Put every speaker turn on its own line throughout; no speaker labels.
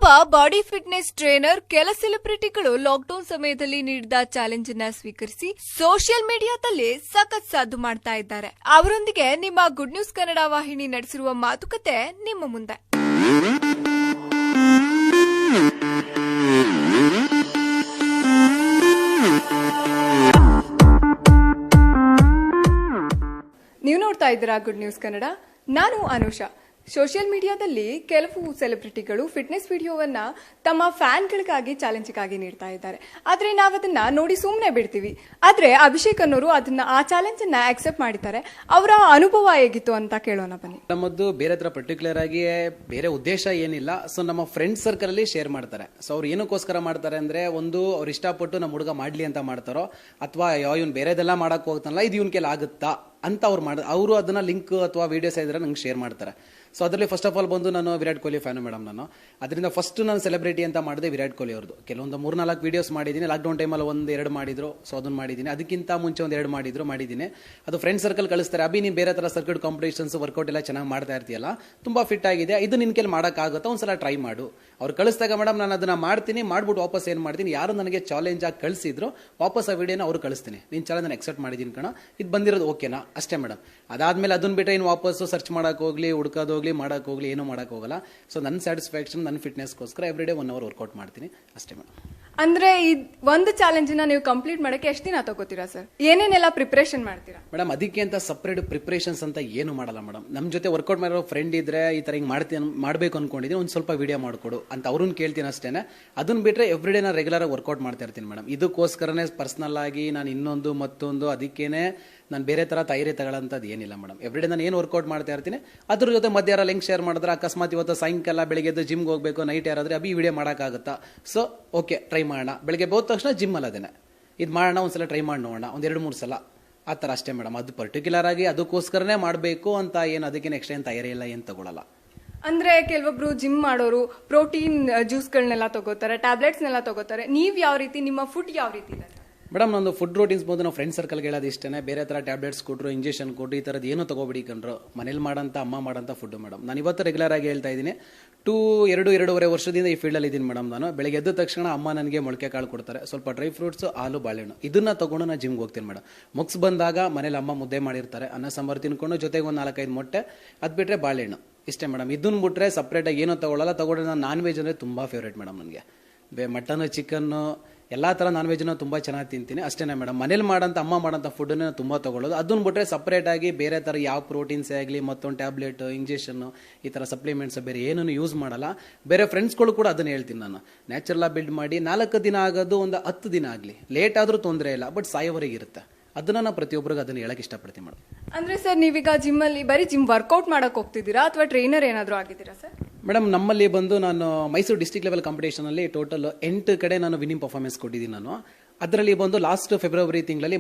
ಮತ್ತೊಬ್ಬ body fitness trainer ಕೆಲ ಸೆಲೆಬ್ರಿಟಿಗಳು lockdown ಸಮಯದಲ್ಲಿ ನೀಡಿದ ಚಾಲೆಂಜ್ ಅನ್ನ ಸ್ವೀಕರಿಸಿ ಸೋಷಿಯಲ್ ಮೀಡಿಯಾದಲ್ಲಿ ಸಖತ್ ಸದ್ದು ಮಾಡ್ತಾ ಇದ್ದಾರೆ. ಅವರೊಂದಿಗೆ ನಿಮ್ಮ ಗುಡ್ ನ್ಯೂಸ್ ಕನ್ನಡ ವಾಹಿನಿ ನಡೆಸಿರುವ ಮಾತುಕತೆ ನಿಮ್ಮ ಮುಂದೆ. ನೀವು ನೋಡ್ತಾ ಇದ್ದೀರಾ ಗುಡ್ ನ್ಯೂಸ್ ಕನ್ನಡ. ನಾನು ಅನುಷಾ. ಸೋಷಿಯಲ್ ಮೀಡಿಯಾದಲ್ಲಿ ಕೆಲವು ಸೆಲೆಬ್ರಿಟಿಗಳು ಫಿಟ್ನೆಸ್ ವಿಡಿಯೋವನ್ನ ತಮ್ಮ ಫ್ಯಾನ್ಗಳಿಗಾಗಿ ಚಾಲೆಂಜ್ಗಾಗಿ ನೀಡ್ತಾ ಇದ್ದಾರೆ. ಆದ್ರೆ ನಾವು ಅದನ್ನ ನೋಡಿ ಸುಮ್ಮನೆ ಬಿಡ್ತೀವಿ. ಆದ್ರೆ ಅಭಿಷೇಕ್ ಅನ್ನೋರು ಆ ಚಾಲೆಂಜ್ ಅನ್ನ ಆಕ್ಸೆಪ್ಟ್ ಮಾಡಿದ್ದಾರೆ. ಅವರ ಅನುಭವ ಹೇಗಿತ್ತು ಅಂತ ಕೇಳೋಣ ಬನ್ನಿ.
ನಮ್ಮದು ಬೇರೆ ತರ ಪರ್ಟಿಕ್ಯುಲರ್ ಆಗಿ ಬೇರೆ ಉದ್ದೇಶ ಏನಿಲ್ಲ. ಸೊ ನಮ್ಮ ಫ್ರೆಂಡ್ ಸರ್ಕಲ್ ಅಲ್ಲಿ ಶೇರ್ ಮಾಡ್ತಾರೆ. ಸೊ ಅವ್ರು ಏನಕ್ಕೋಸ್ಕರ ಮಾಡ್ತಾರೆ ಅಂದ್ರೆ, ಒಂದು ಅವ್ರು ಇಷ್ಟಪಟ್ಟು ನಮ್ಮ ಹುಡುಗ ಮಾಡ್ಲಿ ಅಂತ ಮಾಡ್ತಾರೋ, ಅಥವಾ ಇವ್ನು ಬೇರೆದೆಲ್ಲ ಮಾಡಕ್ ಹೋಗ್ತಾನಲ್ಲ, ಇದು ಇವನ್ ಕೆಲ ಆಗುತ್ತಾ ಅಂತ ಅವರು ಅದನ್ನ ಲಿಂಕ್ ಅಥವಾ ವಿಡಿಯೋಸ್ ಇದ್ರೆ ನಂಗೆ ಶೇರ್ ಮಾಡ್ತಾರೆ. ಸೊ ಅದರಲ್ಲಿ ಫಸ್ಟ್ ಆಫ್ ಆಲ್ ಬಂದು ನಾನು ವಿರಾಟ್ ಕೊಹ್ಲಿ ಫ್ಯಾನು ಮೇಡಮ್. ನಾನು ಅದರಿಂದ ಫಸ್ಟ್ ನಾನು ಸೆಲೆಬ್ರಿಟಿ ಅಂತ ಮಾಡಿದೆ ವಿರಾಟ್ ಕೊಹ್ಲಿ ಅವ್ರದ್ದು. ಕೆಲವೊಂದು 3-4 ವಿಡಿಯೋಸ್ ಮಾಡಿದ್ದೀನಿ. ಲಾಕ್ಡೌನ್ ಟೈಮಲ್ಲಿ 1-2 ಮಾಡಿದ್ರು. ಸೊ ಅದನ್ನ ಮಾಡಿದ್ದೀನಿ. ಅದಕ್ಕಿಂತ ಮುಂಚೆ 1-2 ಮಾಡಿದ್ದೀನಿ. ಅದು ಫ್ರೆಂಡ್ ಸರ್ಕಲ್ ಕಳಿಸ್ತಾರೆ, ಅಭಿ ನೀವು ಬೇರೆ ತರ ಸರ್ಕ್ಯೂಟ್ ಕಾಂಪಿಟೇಷನ್ಸ್ ವರ್ಕೌಟ್ ಎಲ್ಲ ಚೆನ್ನಾಗಿ ಮಾಡ್ತಾ ಇರ್ತೀಯಲ್ಲ, ತುಂಬಾ ಫಿಟ್ ಆಗಿದೆ, ಇದು ನಿನ್ ಕೆಲ ಮಾಡೋಕ್ಕಾಗುತ್ತಾ, ಒಂದ್ಸಲ ಟ್ರೈ ಮಾಡು. ಅವ್ರು ಕಳಿಸಿದಾಗ ಮೇಡಮ್ ನಾನು ಅದನ್ನ ಮಾಡ್ತೀನಿ. ಮಾಡ್ಬಿಟ್ಟು ವಾಪಸ್ ಏನ್ ಮಾಡ್ತೀನಿ, ಯಾರು ನನಗೆ ಚಾಲೆಂಜ್ ಆಗಿ ಕಳಿಸಿದ್ರು ವಾಪಸ್ ಆ ವಿಡಿಯೋನ ಅವ್ರು ಕಳಿಸ್ತೀನಿ. ನೀನ್ ಚಾಲೆಂಜ್ ನಾನು ಎಕ್ಸೆಪ್ಟ್ ಮಾಡಿದ್ದೀನಿ ಕಣ, ಇದು ಬಂದಿರೋದು ಓಕೆನಾ ಅಷ್ಟೇ ಮೇಡಮ್. ಅದಾದ್ಮೇಲೆ ಅದನ್ನ ಬಿಟ್ಟರೆ ಇನ್ನು ವಾಪಸ್ ಸರ್ಚ್ ಮಾಡಕ್ ಹೋಗ್ಲಿ, ಹುಡ್ಕೋದೋಗ್ಲಿ, ಮಾಡಕ್ ಹೋಗ್ಲಿ, ಏನೂ ಮಾಡಕ್ ಹೋಗಲ್ಲ. ಸೊ ನನ್ನ ಸ್ಯಾಟಿಸ್ಫ್ಯಾಕ್ಷನ್, ನನ್ನ ಫಿಟ್ನೆಸ್ಗೋಸ್ಕರ ಎವ್ರಿ ಡೇ 1 hour ವರ್ಕೌಟ್ ಮಾಡ್ತೀನಿ ಅಷ್ಟೇ ಮೇಡಮ್.
ಅಂದ್ರೆ ಒಂದು ಚಾಲೆಂಜ್ ನೀವು ಕಂಪ್ಲೀಟ್ ಮಾಡಕ್ಕೆ ಎಷ್ಟು ದಿನ ತಗೋತೀರಾ ಸರ್? ಏನೇನೆಲ್ಲ ಪ್ರಿಪರೇಷನ್ ಮಾಡ್ತೀರಾ
ಮೇಡಮ್? ಅದಕ್ಕೆ ಅಂತ ಸಪ್ರೇಟ್ ಪ್ರಿಪರೇಷನ್ಸ್ ಅಂತ ಏನು ಮಾಡಲ್ಲ ಮೇಡಮ್. ನಮ್ಮ ಜೊತೆ ವರ್ಕೌಟ್ ಮಾಡಿರೋ ಫ್ರೆಂಡ್ ಇದ್ರೆ, ಈ ತರ ಹಿಂಗ್ ಮಾಡ್ಬೇಕು ಅನ್ಕೊಂಡಿದ್ದೀನಿ, ಒಂದು ಸ್ವಲ್ಪ ವಿಡಿಯೋ ಮಾಡ್ಕೊಡು ಅಂತ ಅವ್ರನ್ನ ಕೇಳ್ತೀನಿ ಅಷ್ಟೇನೆ. ಅದನ್ನ ಬಿಟ್ರೆ ಎವ್ರಿ ಡೇ ನಾನು ರೆಗ್ಯುಲರ್ ಆಗಿ ವರ್ಕೌಟ್ ಮಾಡ್ತಾ ಇರ್ತೀನಿ ಮೇಡಮ್. ಇದಕ್ಕೋಸ್ಕರನೇ ಪರ್ಸನಲ್ ಆಗಿ ನಾನು ಇನ್ನೊಂದು ಮತ್ತೊಂದು ಅದಕ್ಕೇನೆ ನಾನು ಬೇರೆ ತರ ತಯಾರಿ ತಗೊಳ್ಳೋಂಥದ್ದು ಏನಿಲ್ಲ ಮೇಡಮ್. ಎವ್ರಿ ಡೇ ನಾನು ಏನು ವರ್ಕೌಟ್ ಮಾಡ್ತಾ ಇರ್ತೀನಿ. ಅದ್ರ ಜೊತೆ ಮಧ್ಯ ಯಾರ ಲಿಂಕ್ ಶೇರ್ ಮಾಡಿದ್ರೆ, ಅಕಸ್ಮಾತ್ ಇವತ್ತು ಸಾಯಂಕಾಲ ಬೆಳಿಗ್ಗೆ ಜಿಮ್ಗೆ ಹೋಗ್ಬೇಕು, ನೈಟ್ ಯಾರಾದ್ರೆ ಅಭಿ ವಿಡಿಯೋ ಮಾಡೋಕ್ಕಾಗುತ್ತಾ, ಸೊ ಓಕೆ ಟ್ರೈ ಮಾಡೋಣ. ಬೆಳಿಗ್ಗೆ ಹೋದ ತಕ್ಷಣ ಜಿಮ್ ಅಲ್ಲದೇನೆ ಇದು ಮಾಡೋಣ, ಒಂದ್ಸಲ ಟ್ರೈ ಮಾಡಿ ನೋಡೋಣ, 1-2-3 ಸಲ ಆ ಥರ ಅಷ್ಟೇ ಮೇಡಮ್. ಅದು ಪರ್ಟಿಕ್ಯುಲರ್ ಆಗಿ ಅದಕ್ಕೋಸ್ಕರನೇ ಮಾಡಬೇಕು ಅಂತ ಏನು ಅದಕ್ಕೆ ನೆಕ್ಸ್ಟ್ ಏನು ತಯಾರಿ ಇಲ್ಲ, ಏನು ತಗೊಳ್ಳಲ್ಲ.
ಅಂದ್ರೆ ಕೆಲವೊಬ್ರು ಜಿಮ್ ಮಾಡೋರು ಪ್ರೋಟೀನ್ ಜ್ಯೂಸ್ಗಳನ್ನೆಲ್ಲ ತಗೋತಾರೆ, ಟ್ಯಾಬ್ಲೆಟ್ಸ್ನೆಲ್ಲ ತಗೋತಾರೆ. ನೀವ್ ಯಾವ ರೀತಿ, ನಿಮ್ಮ ಫುಡ್ ಯಾವ ರೀತಿ ಇದೆ
ಮೇಡಮ್? ನಂದು ಫುಡ್ ರೋಟೀನ್ಸ್ ಬಂದು ನಾವು ಫ್ರೆಂಡ್ ಸರ್ಕಲ್ಗೆ ಹೇಳೋದು ಇಷ್ಟೇ. ಬೇರೆ ಥರ ಟ್ಯಾಬ್ಲೆಟ್ಸ್ ಕೊಟ್ಟರು, ಇಂಜೆಕ್ಷನ್ ಕೊಟ್ಟರು, ಈ ಥರದ್ದು ಏನೂ ತಗೋಬಿಡಿ ಕಂಡ್ರು. ಮನೇಲಿ ಮಾಡೋಂಥ ಅಮ್ಮ ಮಾಡೋಂಥ ಫುಡ್ ಮೇಡಮ್. ನಾನು ಇವತ್ತು ರೆಗ್ಯುಲರ್ ಆಗಿ ಹೇಳ್ತಾ ಇದ್ದೀನಿ. 2-2.5 ವರ್ಷದಿಂದ ಈ ಫೀಲ್ಡಲ್ಲಿ ಇದ್ದೀನಿ ಮೇಡಮ್. ನಾನು ಬೆಳಗ್ಗೆ ಎದ್ದ ತಕ್ಷಣ ಅಮ್ಮ ನನಗೆ ಮೊಳಕೆ ಕಾಳು ಕೊಡ್ತಾರೆ, ಸ್ವಲ್ಪ ಡ್ರೈ ಫ್ರೂಟ್ಸ್, ಹಾಲು, ಬಾಳೆಹಣ್ಣು, ಇದನ್ನ ತಗೊಂಡು ನಾನು ಜಿಮ್ಗೆ ಹೋಗ್ತೀನಿ ಮೇಡಮ್. ಮುಗ್ಸ್ ಬಂದಾಗ ಮನೇಲಿ ಅಮ್ಮ ಮುದ್ದೆ ಮಾಡಿರ್ತಾರೆ, ಅನ್ನ ಸಾಂಬಾರು ತಿನ್ಕೊಂಡು ಜೊತೆಗೆ ಒಂದು 4-5 ಮೊಟ್ಟೆ, ಅದು ಬಿಟ್ಟರೆ ಬಾಳೆಹಣ್ಣು, ಇಷ್ಟೇ ಮೇಡಮ್. ಇದನ್ನ ಬಿಟ್ರೆ ಸಪ್ರೇಟಾಗಿ ಏನೂ ತಗೊಳ್ಳಲ್ಲ. ತಗೊಂಡ್ರೆ ನಾನು ನಾನ್ ವೆಜ್ ಅಂದರೆ ತುಂಬ ಫೇವ್ರೇಟ್ ಮೇಡಮ್ ನನಗೆ. ಮಟನ್ನು, ಚಿಕನ್ನು, ಎಲ್ಲ ಥರ ನಾನ್ ವೆಜ್ನ ತುಂಬ ಚೆನ್ನಾಗಿ ತಿಂತೀನಿ ಅಷ್ಟೇ ಮೇಡಮ್. ಮನೇಲಿ ಮಾಡೋಂಥ ಅಮ್ಮ ಮಾಡೋಂಥ ಫುಡ್ಡನ್ನ ತುಂಬ ತೊಗೊಳ್ಳೋದು. ಅದನ್ನ ಬಿಟ್ಟರೆ ಸಪ್ರೇಟಾಗಿ ಬೇರೆ ಥರ ಯಾವ ಪ್ರೋಟೀನ್ಸೇ ಆಗಲಿ, ಮತ್ತೊಂದು ಟ್ಯಾಬ್ಲೆಟ್, ಇಂಜೆಕ್ಷನ್ನು, ಈ ಥರ ಸಪ್ಲಿಮೆಂಟ್ಸ್ ಬೇರೆ ಏನೂ ಯೂಸ್ ಮಾಡಲ್ಲ. ಬೇರೆ ಫ್ರೆಂಡ್ಸ್ಗಳು ಕೂಡ ಅದನ್ನು ಹೇಳ್ತೀನಿ ನಾನು, ನ್ಯಾಚುರಲ್ ಬಿಲ್ಡ್ ಮಾಡಿ 4 ದಿನ ಆಗೋದು ಒಂದು 10 ದಿನ ಆಗಲಿ, ಲೇಟ್ ಆದರೂ ತೊಂದರೆ ಇಲ್ಲ, ಬಟ್ ಸಾಯೋವರೆಗೆ ಇರುತ್ತೆ. ಅದನ್ನ ನಾನು ಪ್ರತಿಯೊಬ್ಬರಿಗೆ ಅದನ್ನ ಹೇಳಕ್ ಇಷ್ಟಪಡ್ತೀನಿ ಮೇಡಮ್.
ಅಂದ್ರೆ ಸರ್ ನೀವೀಗ ಜಿಮ್ ಅಲ್ಲಿ ಬರೀ ಜಿಮ್ ವರ್ಕೌಟ್ ಮಾಡಕ್ ಹೋಗ್ತಿದ್ದೀರಾ ಅಥವಾ ಟ್ರೈನರ್ ಏನಾದ್ರು ಆಗಿದ್ದೀರಾ ಸರ್?
ಮೇಡಮ್ ನಮ್ಮಲ್ಲಿ ಬಂದು ನಾನು ಮೈಸೂರು ಡಿಸ್ಟ್ರಿಕ್ಟ್ ಲೆವೆಲ್ ಕಾಂಪಿಟೇಷನ್ ಅಲ್ಲಿ ಟೋಟಲ್ 8 ಕಡೆ ನಾನು ವಿನ್ನಿಂಗ್ ಪರ್ಫಾರ್ಮೆನ್ಸ್ ಕೊಟ್ಟಿದ್ದೀನಿ ನಾನು. ಅದರಲ್ಲಿ ಬಂದು ಲಾಸ್ಟ್ ಫೆಬ್ರವರಿ ತಿಂಗಳಲ್ಲಿ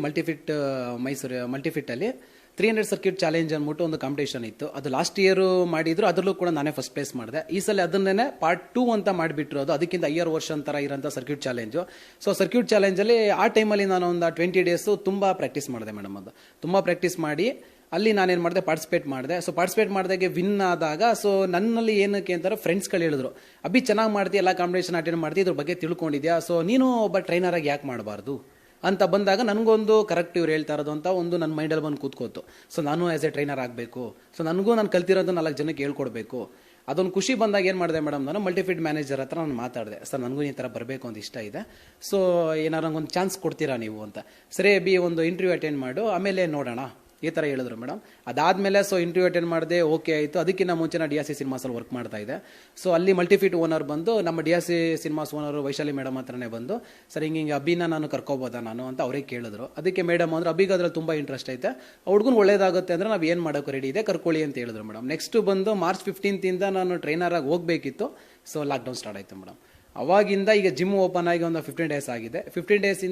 ಮೈಸೂರು ಮಲ್ಟಿಫಿಟ್ ಅಲ್ಲಿ 300 ಸರ್ಕ್ಯೂಟ್ ಚಾಲೆಂಜ್ ಅಂದ್ಬಿಟ್ಟು ಒಂದು ಕಾಂಪಿಟೇಷನ್ ಇತ್ತು. ಅದು ಲಾಸ್ಟ್ ಇಯರ್ ಮಾಡಿದ್ರು, ಅದರಲ್ಲೂ ಕೂಡ ನಾನೇ ಫಸ್ಟ್ ಪ್ಲೇಸ್ ಮಾಡಿದೆ. ಈ ಸಲ ಅದನ್ನೇ ಪಾರ್ಟ್ 2 ಅಂತ ಮಾಡಿಬಿಟ್ಟಿರೋದು, ಅದಕ್ಕಿಂತ 5 ವರ್ಷ ಅಂತರ ಇರೋಂಥ ಸರ್ಕ್ಯೂಟ್ ಚಾಲೆಂಜು. ಸೊ ಸರ್ಕ್ಯೂಟ್ ಚಾಲೆಂಜಲ್ಲಿ ಆ ಟೈಮಲ್ಲಿ ನಾನು ಒಂದು 20 days ತುಂಬ ಪ್ರಾಕ್ಟೀಸ್ ಮಾಡಿದೆ ಮೇಡಮ್. ಅದು ತುಂಬ ಪ್ರಾಕ್ಟೀಸ್ ಮಾಡಿ ಅಲ್ಲಿ ನಾನೇನು ಮಾಡಿದೆ, ಪಾರ್ಟಿಸಿಪೇಟ್ ಮಾಡಿದೆ. ಸೊ ಪಾರ್ಟಿಸಿಪೇಟ್ ಮಾಡಿದಾಗೆ ವಿನ್ ಆದಾಗ, ಸೊ ನನ್ನಲ್ಲಿ ಏನಕ್ಕೆ ಅಂತಾರೆ ಫ್ರೆಂಡ್ಸ್ಗಳು ಹೇಳಿದ್ರು, ಅಭಿ ಚೆನ್ನಾಗಿ ಮಾಡ್ತೀಯ, ಎಲ್ಲ ಕಾಂಪಿಟೇಷನ್ ಅಟೆಂಡ್ ಮಾಡ್ತೀವಿ, ಇದ್ರ ಬಗ್ಗೆ ತಿಳ್ಕೊಂಡಿದ್ಯಾ, ಸೊ ನೀನು ಒಬ್ಬ ಟ್ರೈನರ್ ಆಗಿ ಯಾಕೆ ಮಾಡಬಾರ್ದು ಅಂತ ಬಂದಾಗ ನನಗೊಂದು ಕರೆಕ್ಟ್ ಇವ್ರು ಹೇಳ್ತಾ ಇರೋದು ಅಂತ ಒಂದು ನನ್ನ ಮೈಂಡಲ್ಲಿ ಬಂದು ಕೂತ್ಕೋತು. ಸೊ ನಾನು ಆಸ್ ಎ ಟ್ರೈನರ್ ಆಗಬೇಕು, ಸೊ ನನಗೂ ನಾನು ಕಲ್ತಿರೋದು 4 ಜನಕ್ಕೆ ಹೇಳ್ಕೊಡ್ಬೇಕು. ಅದೊಂದು ಖುಷಿ ಬಂದಾಗ ಏನು ಮಾಡಿದೆ ಮೇಡಮ್, ನಾನು ಮಲ್ಟಿಫಿಟ್ ಮ್ಯಾನೇಜರ್ ಹತ್ರ ನಾನು ಮಾತಾಡಿದೆ, ಸರ್ ನನಗೂ ಈ ಥರ ಬರಬೇಕು ಅಂತ ಇಷ್ಟ ಇದೆ, ಸೊ ಏನಾರು ನಂಗೊಂದು ಚಾನ್ಸ್ ಕೊಡ್ತೀರಾ ನೀವು ಅಂತ. ಸರಿ ಬಿ ಒಂದು ಇಂಟರ್ವ್ಯೂ ಅಟೆಂಡ್ ಮಾಡು, ಆಮೇಲೆ ನೋಡೋಣ ಈ ಥರ ಹೇಳಿದ್ರು ಮೇಡಮ್. ಅದಾದಮೇಲೆ ಸೊ ಇಂಟರ್ವ್ಯೂ ಅಟೆಂಡ್ ಮಾಡಿದೆ, ಓಕೆ ಆಯಿತು. ಅದಕ್ಕಿಂತ ಮುಂಚೆ ನಾನು DRC ಸಿನಿಮಾಸಲ್ಲಿ ವರ್ಕ್ ಮಾಡ್ತಾ ಇದ್ದೆ. ಸೊ ಅಲ್ಲಿ ಮಲ್ಟಿಫಿಟ್ ಓನರ್ ಬಂದು, ನಮ್ಮ DRC cinemas owner Vaishali madam ಹತ್ರನೇ ಬಂದು, ಸರ್ ಹಿಂಗೆ ಅಭಿನ ನಾನು ಕರ್ಕೋಬೋದಾ ನಾನು ಅಂತ ಅವರೇ ಕೇಳಿದ್ರು. ಅದಕ್ಕೆ ಮೇಡಮ್ ಅಂದ್ರೆ ಅಭಿಗೆ ಅದ್ರಲ್ಲಿ ತುಂಬ ಇಂಟ್ರೆಸ್ಟ್ ಐತೆ, ಹುಡುಗನ ಒಳ್ಳೇದಾಗುತ್ತೆ ಅಂದರೆ ನಾವು ಏನು ಮಾಡೋಕೆ ರೆಡಿ ಇದೆ, ಕರ್ಕೊಳ್ಳಿ ಅಂತ ಹೇಳಿದ್ರು ಮೇಡಮ್. ನೆಕ್ಸ್ಟ್ ಬಂದು ಮಾರ್ಚ್ 15 ನಾನು ಟ್ರೈನರ್ ಆಗಿ ಹೋಗಬೇಕಿತ್ತು. ಸೊ ಲಾಕ್ಡೌನ್ ಸ್ಟಾರ್ಟ್ ಆಯಿತು ಮೇಡಮ್. ಅವಾಗಿಂದ ಈಗ ಜಿಮ್ ಓಪನ್ ಆಗಿ ಒಂದು 15 days ಆಗಿದೆ. 15 days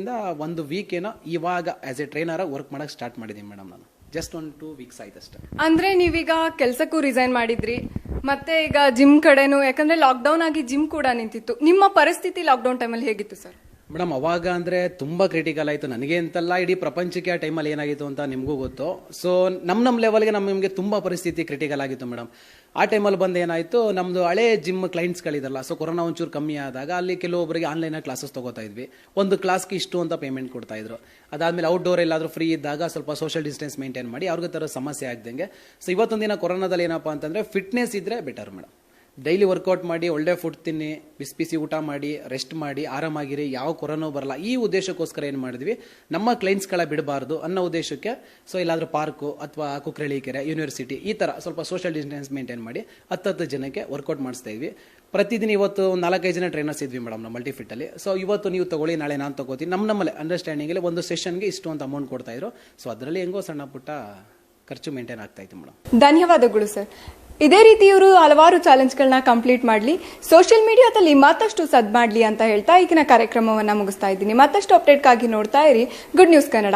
ಒಂದು ವೀಕ್ ಏನೋ ಇವಾಗ ಆಸ್ ಎ ಟ್ರೈನರ್ ಆಗಿ ವರ್ಕ್ ಮಾಡೋಕೆ ಸ್ಟಾರ್ಟ್ ಮಾಡಿದ್ದೀನಿ ಮೇಡಮ್. ನಾನು ಜಸ್ಟ್ 1-2 weeks ಆಯ್ತು ಅಷ್ಟೇ.
ಅಂದ್ರೆ ನೀವೀಗ ಕೆಲ್ಸಕ್ಕೂ ರಿಸೈನ್ ಮಾಡಿದ್ರಿ, ಮತ್ತೆ ಈಗ ಜಿಮ್ ಕಡೆನು, ಯಾಕಂದ್ರೆ ಲಾಕ್ಡೌನ್ ಆಗಿ ಜಿಮ್ ಕೂಡ ನಿಂತಿತ್ತು. ನಿಮ್ಮ ಪರಿಸ್ಥಿತಿ ಲಾಕ್ಡೌನ್ ಟೈಮಲ್ಲಿ ಹೇಗಿತ್ತು ಸರ್?
ಮೇಡಮ್ ಅವಾಗ ಅಂದ್ರೆ ತುಂಬಾ ಕ್ರಿಟಿಕಲ್ ಆಯ್ತು ನನಗೆ ಅಂತಲ್ಲ, ಇಡೀ ಪ್ರಪಂಚಕ್ಕೆ ಆ ಟೈಮಲ್ಲಿ ಏನಾಗಿತ್ತು ಅಂತ ನಿಮಗೂ ಗೊತ್ತು. ಸೊ ನಮ್ಮ ಲೆವೆಲ್ಗೆ ನಮಗೆ ತುಂಬಾ ಪರಿಸ್ಥಿತಿ ಕ್ರಿಟಿಕಲ್ ಆಗಿತ್ತು ಮೇಡಮ್. ಆ ಟೈಮಲ್ಲಿ ಬಂದು ಏನಾಯ್ತು, ನಮ್ದು ಹಳೆ ಜಿಮ್ ಕ್ಲೈಂಟ್ಸ್ಗಳಿದಲ್ಲ, ಸೊ ಕೊರೋನಾ ಒಂಚೂರು ಕಮ್ಮಿ ಆದಾಗ ಅಲ್ಲಿ ಕೆಲವೊಬ್ಬರಿಗೆ ಆನ್ಲೈನ್ ಕ್ಲಾಸಸ್ ತಗೋತಾ ಇದ್ವಿ. ಒಂದು ಕ್ಲಾಸ್ಗೆ ಇಷ್ಟು ಅಂತ ಪೇಮೆಂಟ್ ಕೊಡ್ತಾ ಇದ್ರು. ಅದಾದ್ಮೇಲೆ ಔಟ್ಡೋರ್ ಎಲ್ಲಾದ್ರೂ ಫ್ರೀ ಇದ್ದಾಗ ಸ್ವಲ್ಪ ಸೋಷಿಯಲ್ ಡಿಸ್ಟೆನ್ಸ್ ಮೇಂಟೈನ್ ಮಾಡಿ ಅವ್ರಿಗೆ ತರ ಸಮಸ್ಯೆ ಆಗ್ದಂಗೆ. ಸೊ ಇವತ್ತೊಂದು ದಿನ ಕೊರೋನಾದಲ್ಲಿ ಏನಪ್ಪಾ ಅಂತಂದ್ರೆ ಫಿಟ್ನೆಸ್ ಇದ್ರೆ ಬೆಟರ್ ಮೇಡಮ್. ಡೈಲಿ ವರ್ಕೌಟ್ ಮಾಡಿ, ಒಳ್ಳೆ ಫುಡ್ ತಿನ್ನಿ, ಬಿಸಿ ಊಟ ಮಾಡಿ, ರೆಸ್ಟ್ ಮಾಡಿ, ಆರಾಮಾಗಿರಿ, ಯಾವ ಕೊರೋನಾ ಬರಲ್ಲ. ಈ ಉದ್ದೇಶಕ್ಕೋಸ್ಕರ ಏನು ಮಾಡಿದ್ವಿ, ನಮ್ಮ ಕ್ಲೈಂಟ್ಸ್ಗಳ ಬಿಡಬಾರ್ದು ಅನ್ನೋ ಉದ್ದೇಶಕ್ಕೆ. ಸೊ ಇಲ್ಲಾದ್ರೂ ಪಾರ್ಕು ಅಥವಾ ಕುಕ್ರಳ್ಳಿ ಕೆರೆ, ಯೂನಿವರ್ಸಿಟಿ, ಈ ತರ ಸ್ವಲ್ಪ ಸೋಷಿಯಲ್ ಡಿಸ್ಟೆನ್ಸ್ ಮೇಂಟೈನ್ ಮಾಡಿ 10 ಜನಕ್ಕೆ ವರ್ಕೌಟ್ ಮಾಡಿಸ್ತಾ ಇದ್ವಿ. ಪ್ರತಿದಿನ ಇವತ್ತು 4-5 ಜನ ಟ್ರೈನರ್ಸ್ ಇದ್ವಿ ಮೇಡಮ್ ನಮ್ಮ ಮಲ್ಟಿಫಿಟ್ ಅಲ್ಲಿ. ಸೊ ಇವತ್ತು ನೀವು ತಗೊಳ್ಳಿ, ನಾಳೆ ನಾನು ತಗೋತೀನಿ, ನಮ್ಮಲ್ಲೇ ಅಂಡರ್ಸ್ಟ್ಯಾಂಡಿಂಗ್ ಅಲ್ಲಿ ಒಂದು ಸೆಷನ್ಗೆ ಇಷ್ಟು ಅಂತ ಅಮೌಂಟ್ ಕೊಡ್ತಾ ಇದ್ರು. ಸೊ ಅದರಲ್ಲಿ ಹೆಂಗೋ ಸಣ್ಣ ಪುಟ್ಟ ಖರ್ಚು ಮೇಂಟೈನ್ ಆಗ್ತಾ ಇತ್ತು ಮೇಡಮ್.
ಧನ್ಯವಾದಗಳು ಸರ್. ಇದೇ ರೀತಿ ಇವರು ಹಲವಾರು ಚಾಲೆಂಜ್ಗಳನ್ನ ಕಂಪ್ಲೀಟ್ ಮಾಡಲಿ, ಸೋಷಿಯಲ್ ಮೀಡಿಯಾದಲ್ಲಿ ಮತ್ತಷ್ಟು ಸದ್ ಮಾಡಲಿ ಅಂತ ಹೇಳ್ತಾ ಈಗಿನ ಕಾರ್ಯಕ್ರಮವನ್ನ ಮುಗಿಸ್ತಾ ಇದ್ದೀನಿ. ಮತ್ತಷ್ಟು ಅಪ್ಡೇಟ್ಗಾಗಿ ನೋಡ್ತಾ ಇರಿ ಗುಡ್ ನ್ಯೂಸ್ ಕನ್ನಡ.